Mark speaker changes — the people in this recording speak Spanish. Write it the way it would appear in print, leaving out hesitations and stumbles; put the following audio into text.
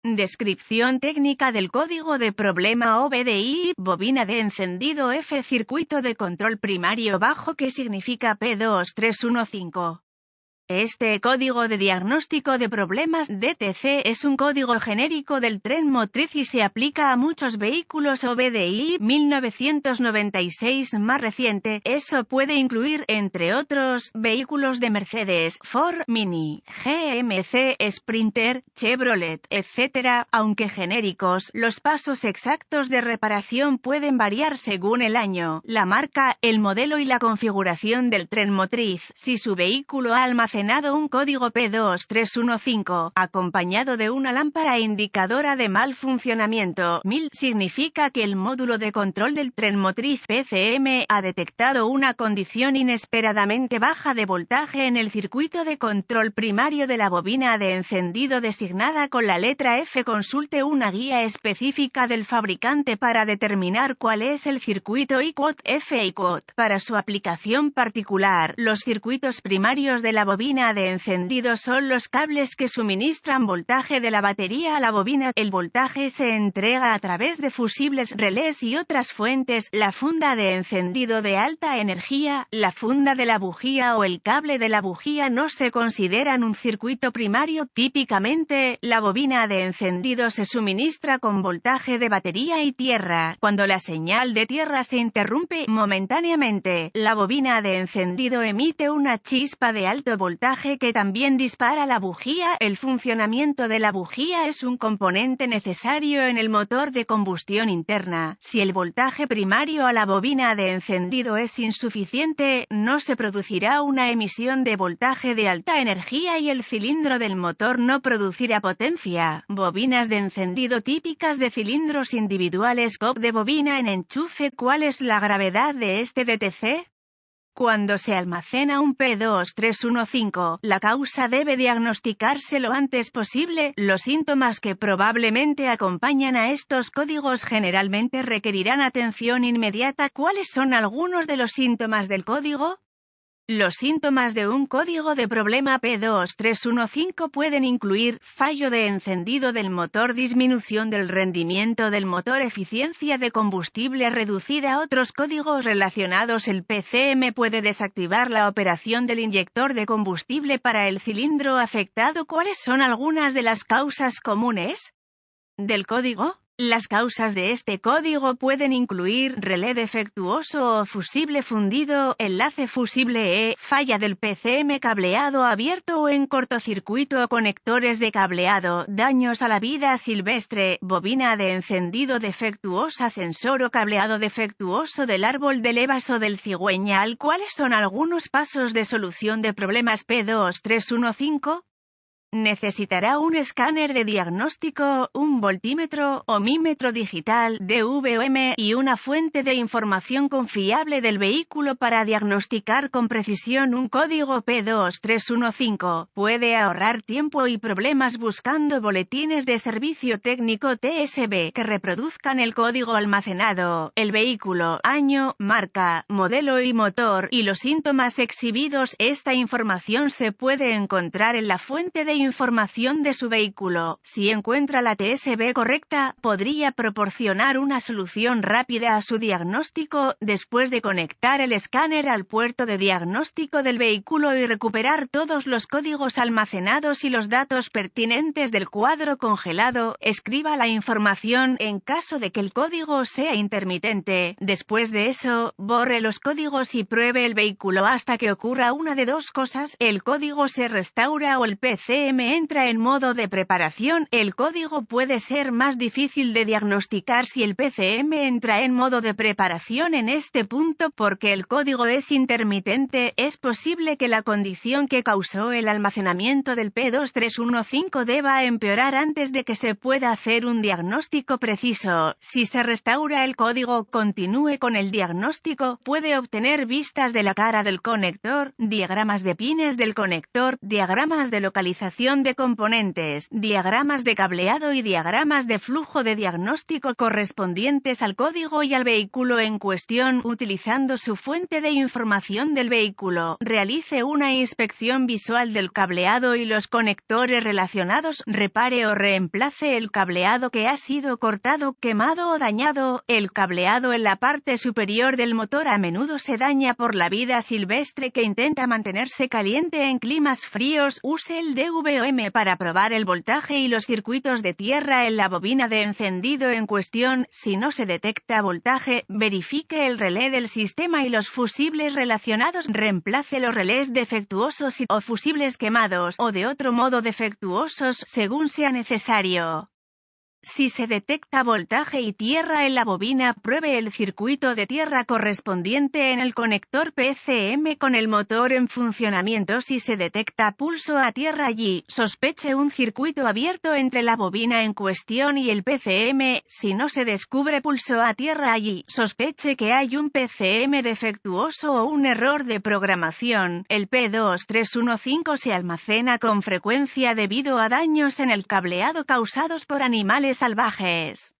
Speaker 1: Descripción técnica del código de problema OBDI, bobina de encendido F, circuito de control primario bajo, que significa P2315. Este código de diagnóstico de problemas DTC es un código genérico del tren motriz y se aplica a muchos vehículos OBDI 1996 más reciente. Eso puede incluir, entre otros, vehículos de Mercedes, Ford, Mini, GMC, Sprinter, Chevrolet, etc. Aunque genéricos, los pasos exactos de reparación pueden variar según el año, la marca, el modelo y la configuración del tren motriz. Si su vehículo ha almacenado un código P2315, acompañado de una lámpara indicadora de mal funcionamiento, MIL, significa que el módulo de control del tren motriz PCM ha detectado una condición inesperadamente baja de voltaje en el circuito de control primario de la bobina de encendido designada con la letra F. Consulte una guía específica del fabricante para determinar cuál es el circuito IQOT F. IQOT. Para su aplicación particular, los circuitos primarios de la bobina de encendido son los cables que suministran voltaje de la batería a la bobina. El voltaje se entrega a través de fusibles, relés y otras fuentes, la funda de encendido de alta energía, la funda de la bujía o el cable de la bujía no se consideran un circuito primario. Típicamente, la bobina de encendido se suministra con voltaje de batería y tierra. Cuando la señal de tierra se interrumpe momentáneamente, la bobina de encendido emite una chispa de alto voltaje que también dispara la bujía. El funcionamiento de la bujía es un componente necesario en el motor de combustión interna. Si el voltaje primario a la bobina de encendido es insuficiente, no se producirá una emisión de voltaje de alta energía y el cilindro del motor no producirá potencia. Bobinas de encendido típicas de cilindros individuales, COP de bobina en enchufe. ¿Cuál es la gravedad de este DTC? Cuando se almacena un P2315, la causa debe diagnosticarse lo antes posible. Los síntomas que probablemente acompañan a estos códigos generalmente requerirán atención inmediata. ¿Cuáles son algunos de los síntomas del código? Los síntomas de un código de problema P2315 pueden incluir fallo de encendido del motor, disminución del rendimiento del motor, eficiencia de combustible reducida. Otros códigos relacionados: el PCM puede desactivar la operación del inyector de combustible para el cilindro afectado. ¿Cuáles son algunas de las causas comunes del código? Las causas de este código pueden incluir relé defectuoso o fusible fundido, enlace fusible falla del PCM, cableado abierto o en cortocircuito, conectores de cableado, daños a la vida silvestre, bobina de encendido defectuosa, sensor o cableado defectuoso del árbol de levas o del cigüeñal. ¿Cuáles son algunos pasos de solución de problemas P2315? Necesitará un escáner de diagnóstico, un voltímetro, ohmímetro digital, DVOM, y una fuente de información confiable del vehículo para diagnosticar con precisión un código P2315. Puede ahorrar tiempo y problemas buscando boletines de servicio técnico TSB que reproduzcan el código almacenado, el vehículo, año, marca, modelo y motor, y los síntomas exhibidos. Esta información se puede encontrar en la fuente de información de su vehículo. Si encuentra la TSB correcta, podría proporcionar una solución rápida a su diagnóstico. Después de conectar el escáner al puerto de diagnóstico del vehículo y recuperar todos los códigos almacenados y los datos pertinentes del cuadro congelado, escriba la información en caso de que el código sea intermitente. Después de eso, borre los códigos y pruebe el vehículo hasta que ocurra una de dos cosas: el código se restaura o el PCM entra en modo de preparación. El código puede ser más difícil de diagnosticar si el PCM entra en modo de preparación. En este punto, porque el código es intermitente, es posible que la condición que causó el almacenamiento del P2315 deba empeorar antes de que se pueda hacer un diagnóstico preciso. Si se restaura el código, continúe con el diagnóstico. Puede obtener vistas de la cara del conector, diagramas de pines del conector, diagramas de localización instalación de componentes, diagramas de cableado y diagramas de flujo de diagnóstico correspondientes al código y al vehículo en cuestión, utilizando su fuente de información del vehículo. Realice una inspección visual del cableado y los conectores relacionados. Repare o reemplace el cableado que ha sido cortado, quemado o dañado. El cableado en la parte superior del motor a menudo se daña por la vida silvestre que intenta mantenerse caliente en climas fríos. Use el DVOM para probar el voltaje y los circuitos de tierra en la bobina de encendido en cuestión. Si no se detecta voltaje, verifique el relé del sistema y los fusibles relacionados. Reemplace los relés defectuosos o fusibles quemados, o de otro modo defectuosos, según sea necesario. Si se detecta voltaje y tierra en la bobina, pruebe el circuito de tierra correspondiente en el conector PCM con el motor en funcionamiento. Si se detecta pulso a tierra allí, sospeche un circuito abierto entre la bobina en cuestión y el PCM. Si no se descubre pulso a tierra allí, sospeche que hay un PCM defectuoso o un error de programación. El P2315 se almacena con frecuencia debido a daños en el cableado causados por animales salvajes.